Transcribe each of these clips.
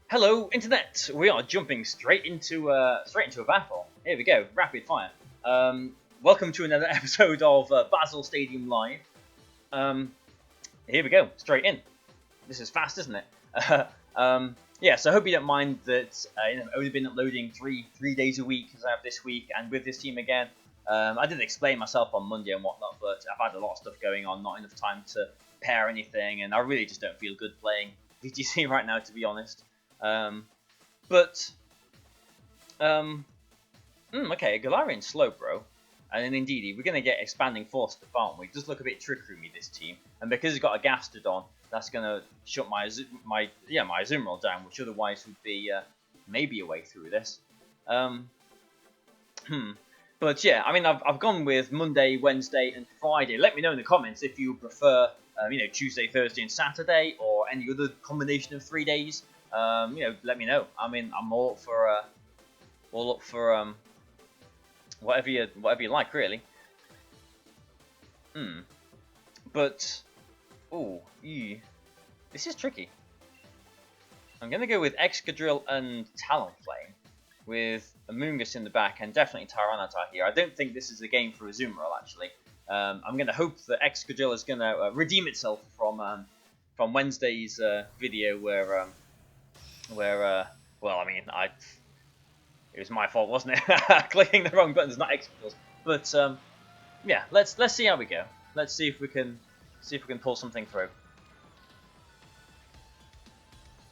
Hello, Internet! We are jumping straight into a battle. Here we go, rapid fire. Welcome to another episode of Bazzle Stadium Live. Here we go, straight in. This is fast, isn't it? Yeah, so I hope you don't mind that I've only been uploading three days a week as I have this week, and with this team again. I did explain myself on Monday and whatnot, but I've had a lot of stuff going on, not enough time to pair anything, and I really just don't feel good playing VGC right now, to be honest. Okay, Galarian Slowbro, and then Indeedee, we're going to get Expanding Force stuff, aren't we? It does look a bit trick-roomy, this team, and because it's got a Gastrodon, that's going to shut my Azumarill down, which otherwise would be maybe a way through this. But yeah, I mean, I've gone with Monday, Wednesday, and Friday. Let me know in the comments if you prefer, Tuesday, Thursday, and Saturday, or any other combination of 3 days. Let me know. I mean, I'm all up for whatever you like, really. But this is tricky. I'm gonna go with Excadrill and Talonflame, with Amoonguss in the back, and definitely Tyranitar here. I don't think this is a game for Azumarill, actually. I'm gonna hope that Excadrill is gonna redeem itself from Wednesday's video where it was my fault, wasn't it? Clicking the wrong buttons, not Excadrill's. But yeah, let's see how we go. Let's see if we can pull something through.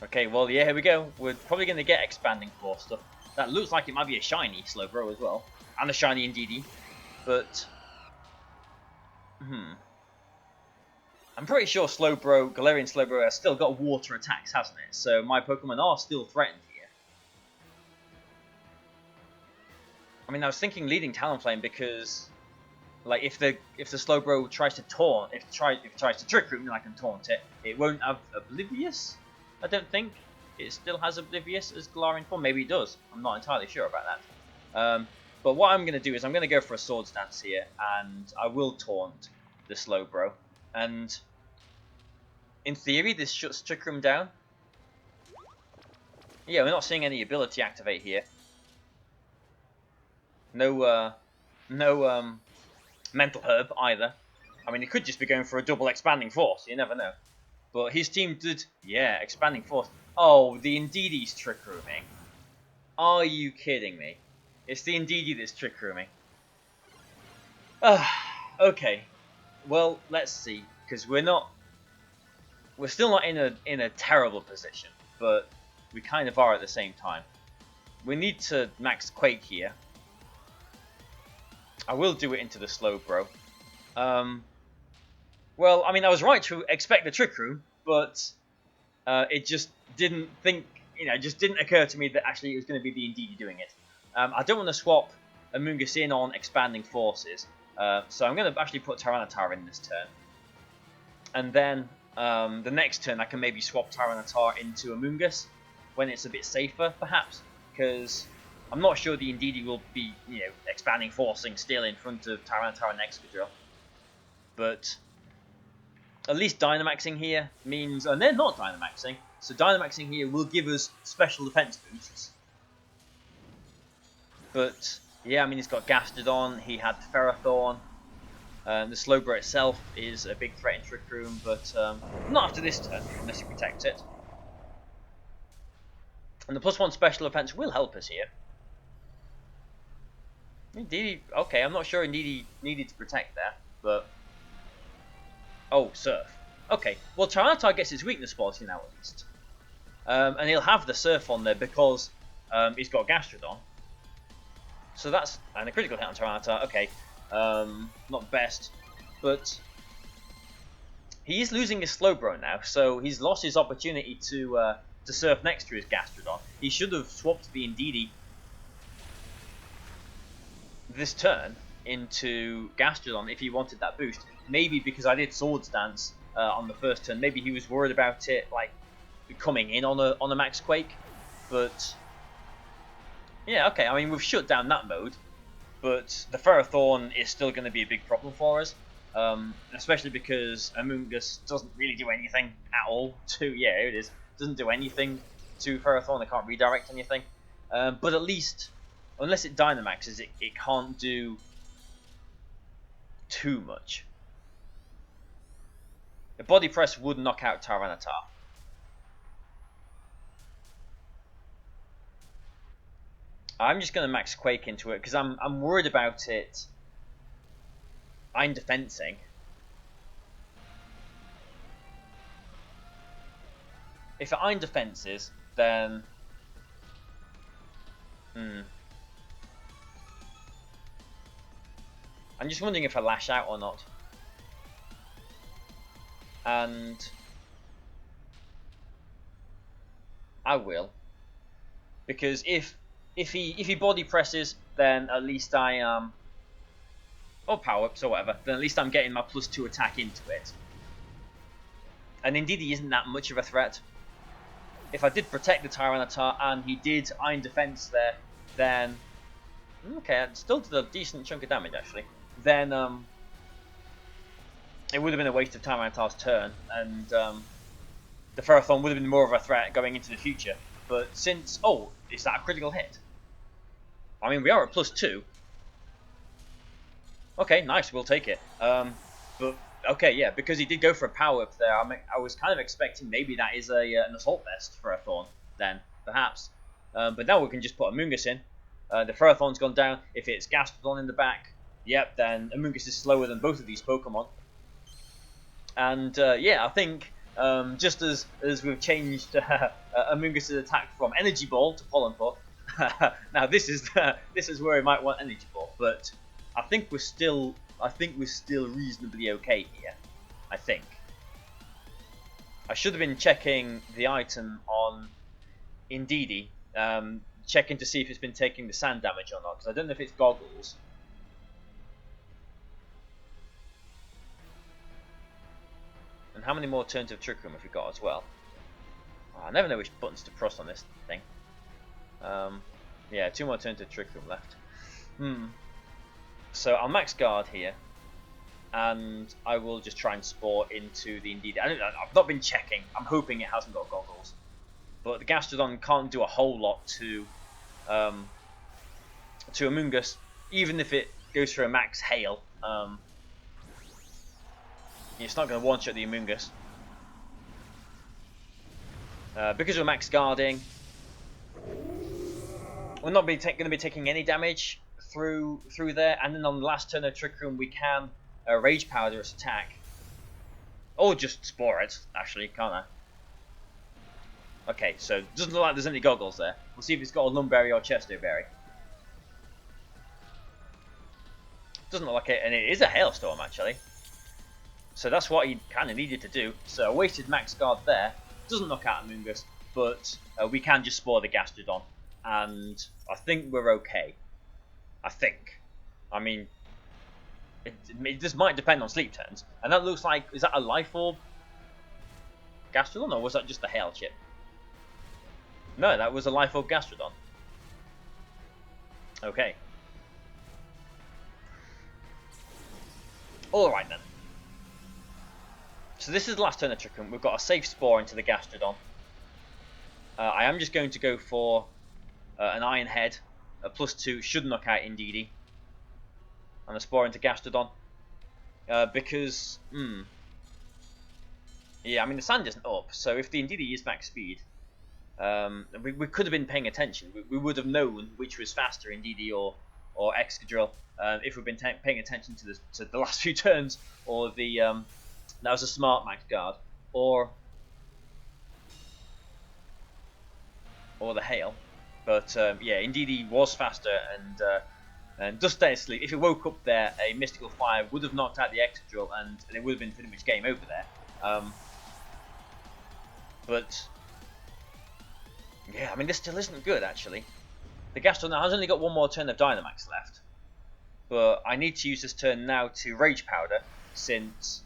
Okay, well, yeah, here we go. We're probably going to get Expanding Force stuff. That looks like it might be a shiny Slowbro as well, and a shiny Indeedee. But I'm pretty sure Galarian Slowbro has still got water attacks, hasn't it? So my Pokemon are still threatened here. I mean, I was thinking leading Talonflame because, like, if the Slowbro tries to taunt, if it tries to Trick Root, then I can taunt it. It won't have Oblivious, I don't think. It still has Oblivious as Galarian form. Maybe it does. I'm not entirely sure about that. But what I'm going to do is I'm going to go for a Swords Dance here, and I will taunt the Slowbro. And in theory, this shuts Trick Room down. Yeah, we're not seeing any ability activate here. No Mental Herb either. I mean, he could just be going for a double Expanding Force. You never know. But his team did, yeah, Expanding Force. Oh, the Indeedee's Trick Rooming. Are you kidding me? It's the Indeedee that's Trick Rooming. Okay. Well, let's see, because we're still not in a terrible position, but we kind of are at the same time. We need to max Quake here. I will do it into the Slowbro. Well, I mean, I was right to expect the Trick Room, but it just didn't occur to me that actually it was going to be the Indeedee doing it. I don't want to swap Amoonguss in on Expanding Forces. So I'm going to actually put Tyranitar in this turn. And then the next turn I can maybe swap Tyranitar into Amoonguss when it's a bit safer, perhaps. Because I'm not sure the Indeedee will be, Expanding Forcing still in front of Tyranitar and Excadrill. But at least Dynamaxing here means... And they're not Dynamaxing. So Dynamaxing here will give us special defense boosts. But... yeah, I mean, he's got Gastrodon, he had Ferrothorn. The Slowbro itself is a big threat in Trick Room, but not after this turn, unless you protect it. And the +1 special defense will help us here. Indeedee, okay, I'm not sure Indeedee needed to protect there, but... oh, Surf. Okay, well, Tyranitar gets his weakness policy now, at least. And he'll have the Surf on there because he's got Gastrodon. So that's, and a critical hit on Tyranitar, okay, not best, but he is losing his Slowbro now, so he's lost his opportunity to Surf next to his Gastrodon. He should have swapped the Indeedee this turn into Gastrodon if he wanted that boost. Maybe because I did Swords Dance on the first turn, maybe he was worried about it, like, coming in on a Max Quake, but... yeah, okay, I mean, we've shut down that mode, but the Ferrothorn is still going to be a big problem for us, especially because Amoonguss doesn't really do anything at all to, yeah, here it is, doesn't do anything to Ferrothorn. I can't redirect anything. But at least, unless it Dynamaxes, it can't do too much. A Body Press would knock out Tyranitar. I'm just going to max Quake into it because I'm worried about it. I'm defensing. If it Iron defenses, then I'm just wondering if I lash out or not. And I will, because if he body presses, then at least I or power ups or whatever, then at least I'm getting my +2 attack into it. And indeed, he isn't that much of a threat. If I did protect the Tyranitar and he did Iron Defense there, then okay, it still did a decent chunk of damage actually. Then it would have been a waste of Tyranitar's turn, and the Ferrothorn would have been more of a threat going into the future. But since is that a critical hit? I mean, we are at +2. Okay, nice, we'll take it. But okay, yeah, because he did go for a power up there. I was kind of expecting maybe that is an Assault Vest for a Thorn, then perhaps. But now we can just put Amoonguss in. The Ferrothorn's gone down. If it's Gastrodon in the back, yep, then Amoonguss is slower than both of these Pokemon. And yeah, I think just as we've changed Amoonguss' attack from Energy Ball to Pollen Puff, now this is where he might want Energy Ball, but I think we're still reasonably okay here. I think I should have been checking the item on Indeedee, checking to see if it's been taking the sand damage or not, because I don't know if it's goggles. And how many more turns of Trick Room have we got as well? Oh, I never know which buttons to press on this thing. Yeah, 2 more turns of Trick Room left. So I'll max guard here, and I will just try and Spore into the Indeedee. I've not been checking. I'm hoping it hasn't got goggles. But the Gastrodon can't do a whole lot to Amoonguss, even if it goes for a max Hail. It's not going to one-shot the Amoonguss. Because we're max guarding, we're not going to be taking any damage through there. And then on the last turn of Trick Room, we can Rage Powder its attack. Or just Spore it, actually, can't I? Okay, so it doesn't look like there's any goggles there. We'll see if it's got a Lumberry or Chesto Berry. Doesn't look like it, and it is a Hailstorm, actually. So that's what he kind of needed to do. So I wasted max guard there. Doesn't knock out Amoonguss, but we can just Spore the Gastrodon. And I think we're okay. I think. I mean, this might depend on sleep turns. And that looks like, is that a Life Orb Gastrodon, or was that just a Hail Chip? No, that was a Life Orb Gastrodon. Okay. Alright then. So this is the last turn of Trick Room. We've got a safe Spore into the Gastrodon. I am just going to go for an Iron Head. A +2 should knock out Indeedee. And a Spore into Gastrodon. Because, yeah, I mean the sand isn't up, so if the Indeedee is max speed, we could have been paying attention. We would have known which was faster, Indeedee or Excadrill, if we'd been paying attention to the last few turns, or the that was a smart max guard, or the Hail. But yeah, Indeedee was faster, and just stay asleep. If it woke up there, a Mystical Fire would have knocked out the Excadrill, and it would have been pretty much game over there. But yeah, I mean this still isn't good actually. The Gastrodon has only got 1 more turn of Dynamax left, but I need to use this turn now to Rage Powder, since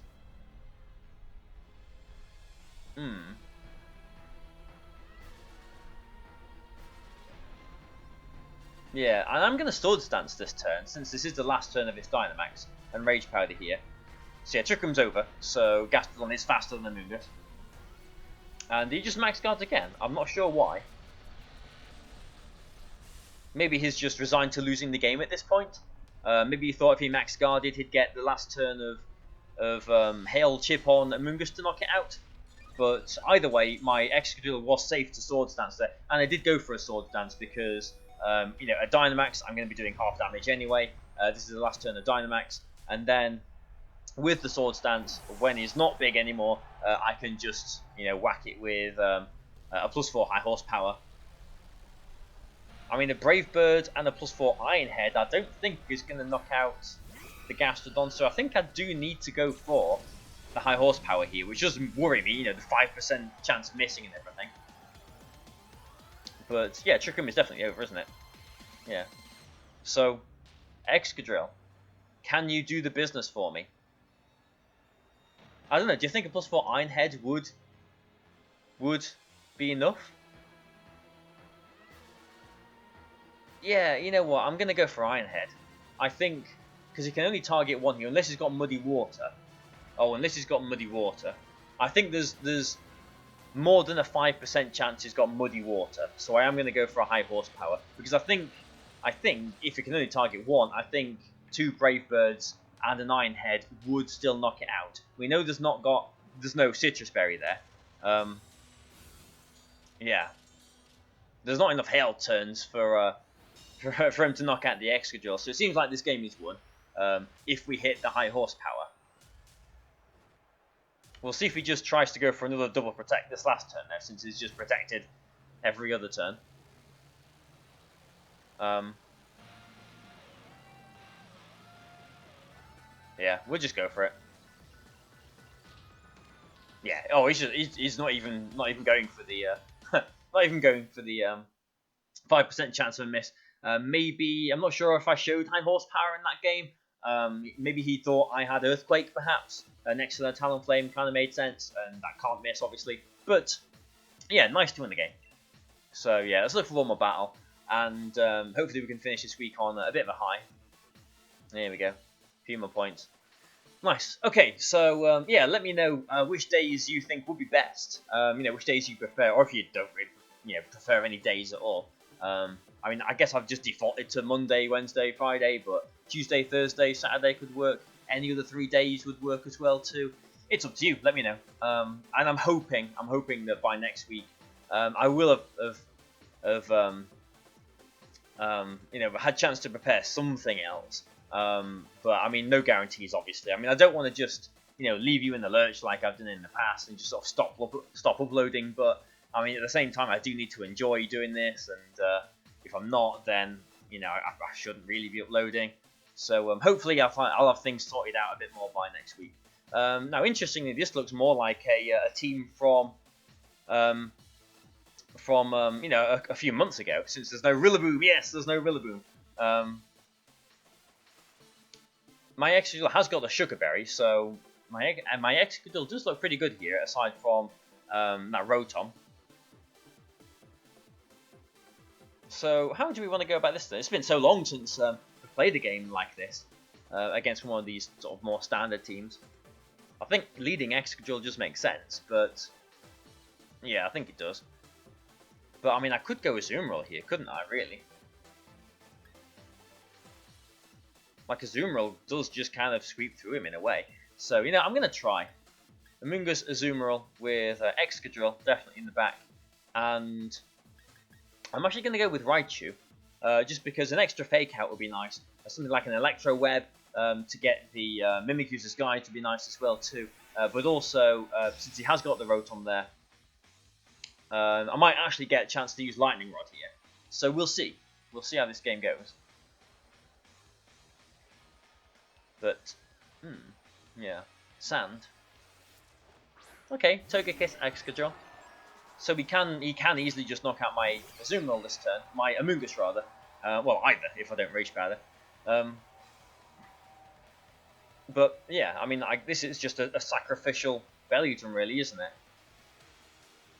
yeah, and I'm going to Sword Stance this turn, since this is the last turn of its Dynamax, and Rage Powder here. So yeah, Trick Room's over, so Gastrodon is faster than Amoonguss. And he just max guards again. I'm not sure why. Maybe he's just resigned to losing the game at this point. Maybe he thought if he max guarded, he'd get the last turn of Hail Chip on Amoonguss to knock it out. But either way, my Excadrill was safe to Sword Stance there, and I did go for a Sword Stance because you know, a Dynamax I'm going to be doing half damage anyway. This is the last turn of Dynamax, and then with the Sword Stance, when he's not big anymore, I can just, you know, whack it with a +4 high horsepower. I mean, a Brave Bird and a +4 Iron Head, I don't think is going to knock out the Gastrodon, so I think I do need to go for the high horsepower here, which doesn't worry me, you know, the 5% chance of missing and everything. But yeah, Trick Room is definitely over, isn't it? Yeah. So, Excadrill, can you do the business for me? I don't know, do you think a +4 Iron Head would be enough? Yeah, you know what, I'm going to go for Iron Head. I think, because he can only target one here, unless he's got Muddy Water. Oh, unless he's got Muddy Water. I think there's more than a 5% chance he's got Muddy Water. So I am going to go for a high horsepower. Because I think if he can only target one, I think 2 Brave Birds and an Iron Head would still knock it out. We know there's no Citrus Berry there. Yeah. There's not enough Hail turns for him to knock out the Excadrill. So it seems like this game is won if we hit the high horsepower. We'll see if he just tries to go for another double protect this last turn now, since he's just protected every other turn. Yeah, we'll just go for it. Yeah. Oh, he's not even going for the not even going for the 5% chance of a miss. Maybe, I'm not sure if I showed high horsepower in that game. Maybe he thought I had Earthquake, perhaps. Next to the Talonflame kind of made sense, and that can't miss, obviously. But, yeah, nice to win the game. So, yeah, let's look for one more battle, and hopefully we can finish this week on a bit of a high. There we go. A few more points. Nice. Okay, so, yeah, let me know which days you think would be best. You know, which days you prefer, or if you don't really, you know, prefer any days at all. I mean, I guess I've just defaulted to Monday, Wednesday, Friday, but Tuesday, Thursday, Saturday could work. Any other 3 days would work as well too. It's up to you. Let me know. And I'm hoping that by next week, I will have you know, had a chance to prepare something else. But I mean, no guarantees, obviously. I mean, I don't want to just, you know, leave you in the lurch like I've done in the past and just sort of stop uploading. But I mean, at the same time, I do need to enjoy doing this, and if I'm not, then, you know, I shouldn't really be uploading. So hopefully I'll have things sorted out a bit more by next week. Now, interestingly, this looks more like a team from you know, a few months ago, since there's no Rillaboom. Yes, there's no Rillaboom. My Excadrill has got the Sugar Berry, so my Excadrill does look pretty good here, aside from that Rotom. So how do we want to go about this then? It's been so long since we've played a game like this against one of these sort of more standard teams. I think leading Excadrill just makes sense, but yeah, I think it does. But I mean, I could go with Azumarill here, couldn't I, really? Like, Azumarill does just kind of sweep through him in a way. So, you know, I'm going to try. Amoonguss, Azumarill with Excadrill definitely in the back. And I'm actually going to go with Raichu, just because an extra Fake Out would be nice. Something like an Electro Web to get the Mimikyu's Guide to be nice as well too. But also, since he has got the Rotom there, I might actually get a chance to use Lightning Rod here. So we'll see. We'll see how this game goes. But, yeah. Sand. Okay, Togekiss, Excadrill. So he can easily just knock out my Azumarill this turn. My Amoonguss, rather. Well, either, if I don't Rage Powder. But, yeah, I mean, this is just a sacrificial Belly Drum, really, isn't it?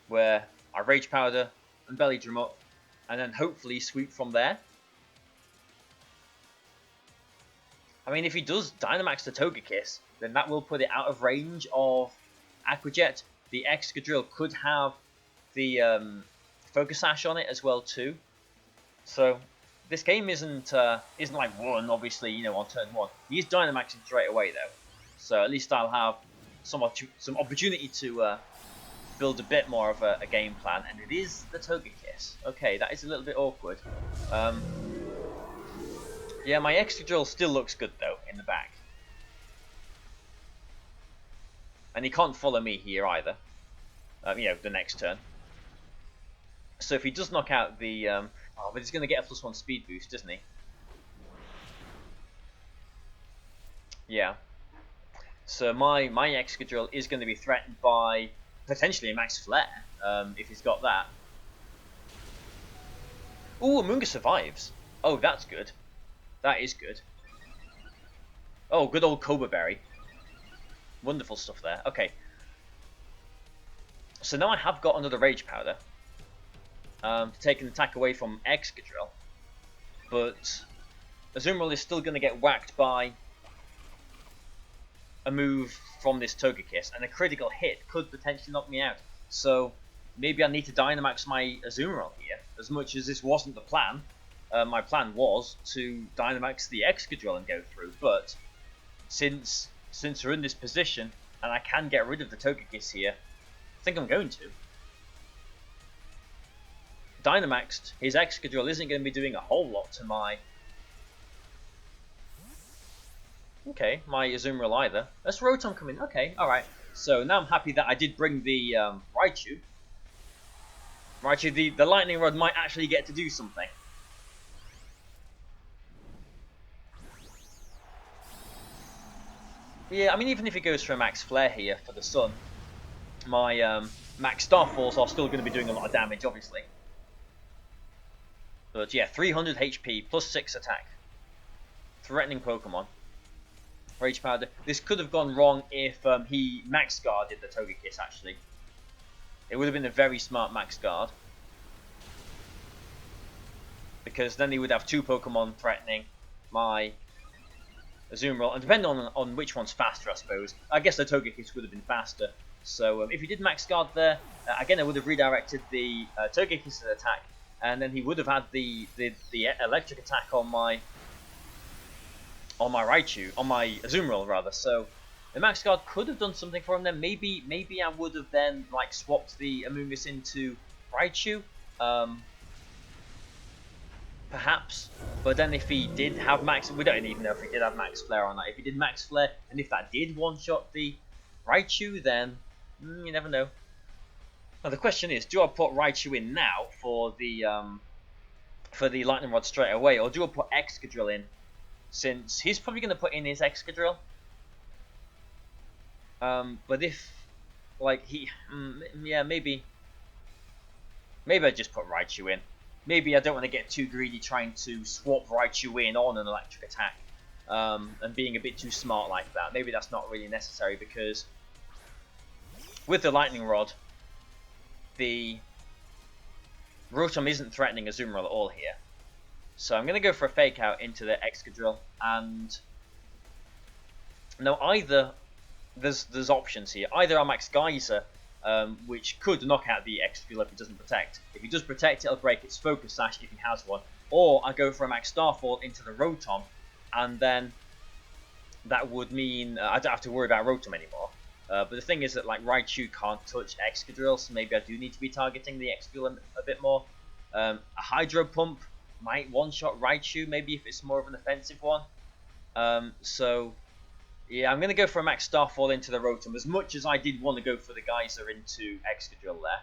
Where I Rage Powder and Belly Drum up, and then hopefully sweep from there. I mean, if he does Dynamax the Togekiss, then that will put it out of range of Aqua Jet. the Excadrill could have the Focus Sash on it as well too. So this game isn't like won, obviously, you know, on turn 1. He's Dynamaxing straight away though, so at least I'll have some opportunity to build a bit more of a game plan. And it is the Togekiss. Okay, that is a little bit awkward. Yeah, my Excadrill still looks good though in the back, and he can't follow me here either. You know, the next turn. So if he does knock out the oh, but he's going to get a +1 speed boost, isn't he? Yeah. So my Excadrill is going to be threatened by potentially a Max Flare, if he's got that. Ooh, Amoonguss survives. Oh, that's good. That is good. Oh, good old Cobra Berry. Wonderful stuff there. Okay. So now I have got another Rage Powder to take an attack away from Excadrill, but Azumarill is still going to get whacked by a move from this Togekiss, and a critical hit could potentially knock me out. So maybe I need to Dynamax my Azumarill here, as much as this wasn't the plan. My plan was to Dynamax the Excadrill and go through, but since we're in this position and I can get rid of the Togekiss here, I think I'm going to. Dynamaxed, his Excadrill isn't going to be doing a whole lot to my... Okay, my Azumarill either. That's Rotom coming. Okay, alright. So now I'm happy that I did bring the Raichu. Raichu, the Lightning Rod might actually get to do something. Yeah, I mean, even if he goes for a Max Flare here for the Sun, my Max Starfalls are still going to be doing a lot of damage, obviously. But yeah, 300 HP, +6 attack. Threatening Pokemon. Rage Powder. This could have gone wrong if he Max Guarded the Togekiss, actually. It would have been a very smart Max Guard. Because then he would have 2 Pokemon threatening my Azumarill. And depending on which one's faster, I suppose. I guess the Togekiss would have been faster. So if he did Max Guard there, again I would have redirected the Togekiss' attack. And then he would have had the electric attack on my Raichu, on my Azumarill rather. So the Max Guard could have done something for him then. Maybe I would have then like swapped the Amoonguss into Raichu. Perhaps. But then if he did have Max, we don't even know if he did have Max Flare or not. If he did Max Flare, and if that did one-shot the Raichu, then you never know. Now the question is, do I put Raichu in now for the Lightning Rod straight away, or do I put Excadrill in? Since he's probably going to put in his Excadrill. But if, like, yeah, maybe I just put Raichu in. Maybe I don't want to get too greedy trying to swap Raichu in on an electric attack, and being a bit too smart like that. Maybe that's not really necessary, because with the Lightning Rod, the Rotom isn't threatening Azumarill at all here. So I'm going to go for a Fake Out into the Excadrill, and now either there's options here. Either I Max Geyser, which could knock out the Excadrill if it doesn't protect. If he does protect, it'll break its Focus Sash if he has one. Or I go for a Max Starfall into the Rotom, and then that would mean I don't have to worry about Rotom anymore. But the thing is that like Raichu can't touch Excadrill, so maybe I do need to be targeting the Excadrill a bit more. A Hydro Pump might one-shot Raichu, maybe if it's more of an offensive one. So yeah, I'm going to go for a Max Starfall into the Rotom, as much as I did want to go for the Geyser into Excadrill there.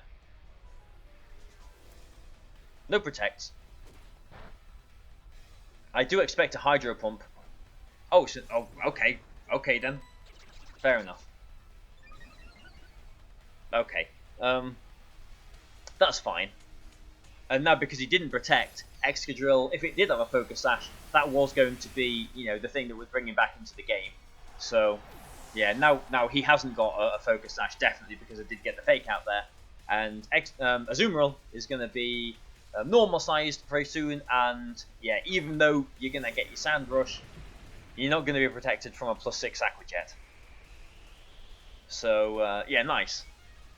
No Protect. I do expect a Hydro Pump. Oh, so, oh, okay. Okay then. Fair enough. Okay. That's fine. And now because he didn't protect, Excadrill, if it did have a Focus Sash, that was going to be, you know, the thing that would bring him back into the game. So, yeah, now he hasn't got a Focus Sash, definitely, because I did get the Fake Out there. And Azumarill is going to be normal sized very soon, and yeah, even though you're going to get your Sand Rush, you're not going to be protected from a +6 Aqua Jet. So, yeah, nice.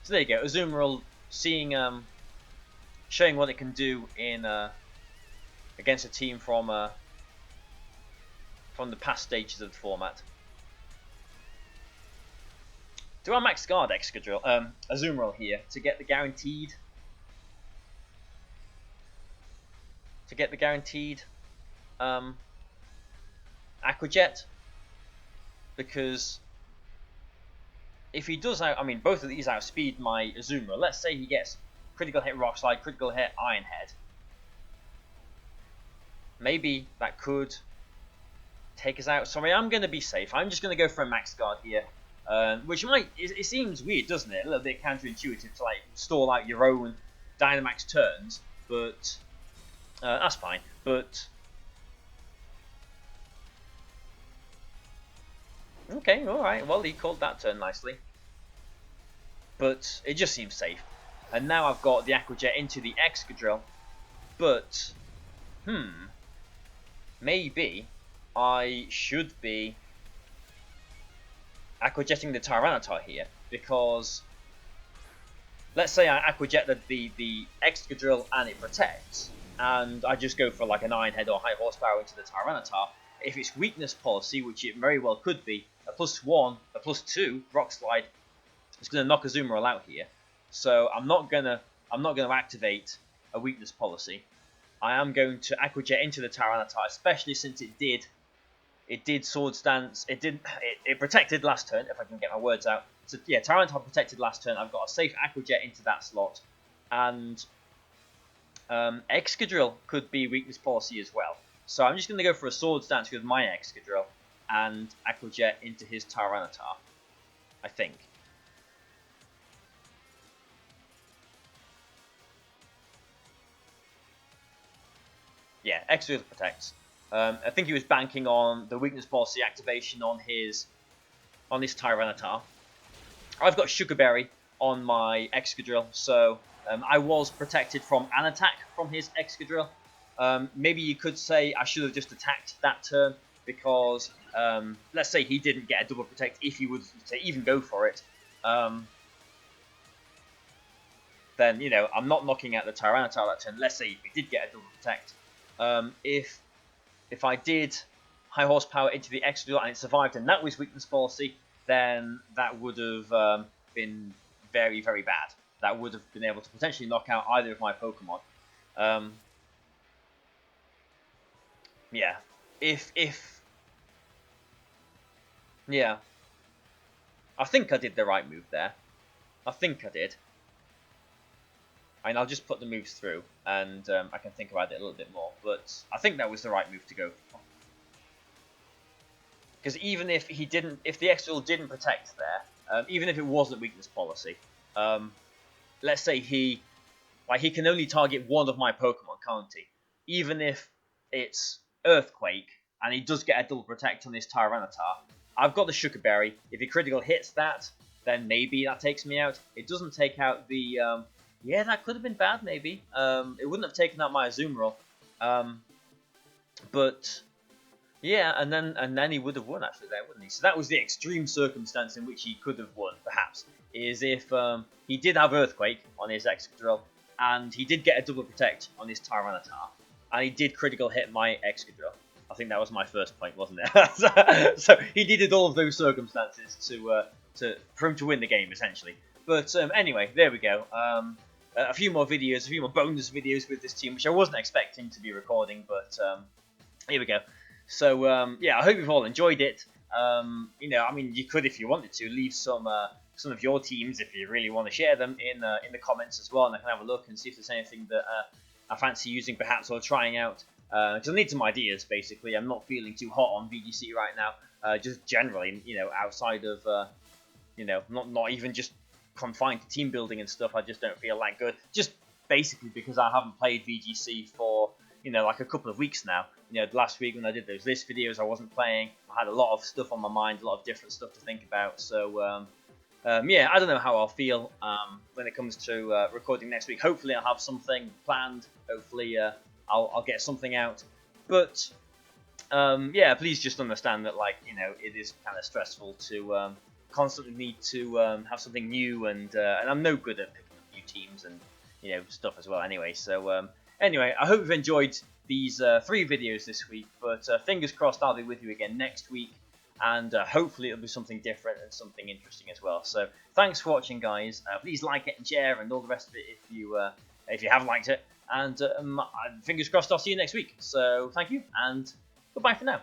So there you go, Azumarill seeing, showing what it can do in against a team from the past stages of the format. Do I max guard Azumarill here to get the guaranteed? Aqua Jet, because if he does I mean, both of these outspeed my Azumarill. Let's say he gets critical hit Rock Slide, critical hit Iron Head. Maybe that could take us out. So I am going to be safe. I'm just going to go for a max guard here, which it seems weird, doesn't it? A little bit counterintuitive to like stall out your own Dynamax turns, but that's fine. But okay, alright, well, he called that turn nicely. But it just seems safe. And now I've got the Aqua Jet into the Excadrill. But, maybe I should be Aqua Jetting the Tyranitar here. Because, let's say I Aqua Jet the Excadrill and it protects. And I just go for like an Iron Head or High Horsepower into the Tyranitar. If it's weakness policy, which it very well could be, a +1, a +2 Rock Slide is going to knock Azumarill out here. So I'm not gonna activate a weakness policy. I am going to Aqua Jet into the Tyranitar, especially since it did Sword Stance. It protected last turn, if I can get my words out. So yeah, Tyranitar protected last turn. I've got a safe Aqua Jet into that slot, and Excadrill could be weakness policy as well. So I'm just going to go for a Sword Stance with my Excadrill and Aqua Jet into his Tyranitar, I think. Yeah, Excadrill protects. I think he was banking on the weakness policy activation on his Tyranitar. I've got Sugar Berry on my Excadrill, so I was protected from an attack from his Excadrill. Maybe you could say I should have just attacked that turn, because let's say he didn't get a double protect, if he would to even go for it, then, you know, I'm not knocking out the Tyranitar that turn. Let's say if he did get a double protect. If I did High Horsepower into the Excadrill and it survived and that was weakness policy, then that would have been very, very bad. That would have been able to potentially knock out either of my Pokemon. Yeah, yeah, I think I did the right move there. I think I did. And I'll just put the moves through, and I can think about it a little bit more. But I think that was the right move to go for. Because even if the Excadrill didn't protect there, even if it wasn't weakness policy, let's say he can only target one of my Pokemon, can't he? Even if it's Earthquake, and he does get a double protect on his Tyranitar, I've got the Sugar Berry. If he critical hits that, then maybe that takes me out. It doesn't take out the... yeah, that could have been bad, maybe. It wouldn't have taken out my Azumarill. But... yeah, and then he would have won, actually, there, wouldn't he? So that was the extreme circumstance in which he could have won, perhaps, is if he did have Earthquake on his Excadrill, and he did get a double protect on his Tyranitar, and he did critical hit my Excadrill. I think that was my first point, wasn't it? So he needed all of those circumstances for him to win the game, essentially. But anyway, there we go. A few more videos, a few more bonus videos with this team, which I wasn't expecting to be recording, but here we go. So yeah, I hope you've all enjoyed it. You know, I mean, you could, if you wanted to, leave some of your teams, if you really want to share them, in the comments as well, and I can have a look and see if there's anything that I fancy using, perhaps, or trying out. Because I need some ideas, basically. I'm not feeling too hot on VGC right now. Just generally, you know, outside of, you know, not even just confined to team building and stuff. I just don't feel that good. Just basically because I haven't played VGC for, you know, like a couple of weeks now. You know, last week when I did those list videos, I wasn't playing. I had a lot of stuff on my mind, a lot of different stuff to think about. So, yeah, I don't know how I'll feel when it comes to recording next week. Hopefully I'll have something planned. Hopefully I'll get something out. But, yeah, please just understand that, like, you know, it is kind of stressful to constantly need to have something new, and I'm no good at picking up new teams and stuff as well. Anyway, so anyway, I hope you've enjoyed these 3 videos this week. But fingers crossed, I'll be with you again next week, and hopefully it'll be something different and something interesting as well. So thanks for watching, guys. Please like it and share and all the rest of it if you have liked it. And fingers crossed, I'll see you next week. So thank you, and goodbye for now.